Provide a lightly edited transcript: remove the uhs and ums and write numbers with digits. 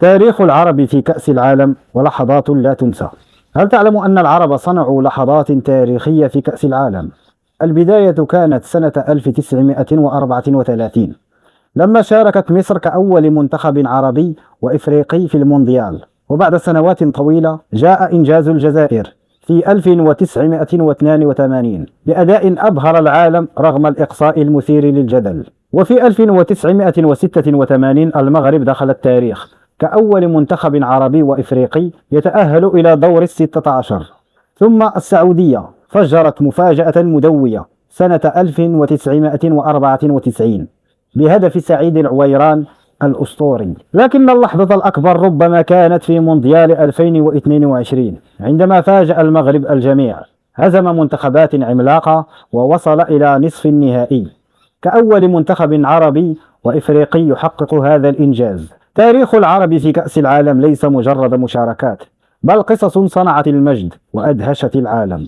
تاريخ العرب في كأس العالم ولحظات لا تنسى. هل تعلم أن العرب صنعوا لحظات تاريخية في كأس العالم؟ البداية كانت سنة 1934 لما شاركت مصر كأول منتخب عربي وإفريقي في المونديال، وبعد سنوات طويلة جاء إنجاز الجزائر في 1982 بأداء أبهر العالم رغم الإقصاء المثير للجدل. وفي 1986 المغرب دخل التاريخ كأول منتخب عربي وإفريقي يتأهل إلى دور ال16. ثم السعودية فجرت مفاجأة مدوية سنة 1994 بهدف سعيد العويران الأسطوري. لكن اللحظة الأكبر ربما كانت في مونديال 2022 عندما فاجأ المغرب الجميع، هزم منتخبات عملاقة ووصل إلى نصف النهائي كأول منتخب عربي وإفريقي يحقق هذا الإنجاز. تاريخ العرب في كأس العالم ليس مجرد مشاركات، بل قصص صنعت المجد وأدهشت العالم.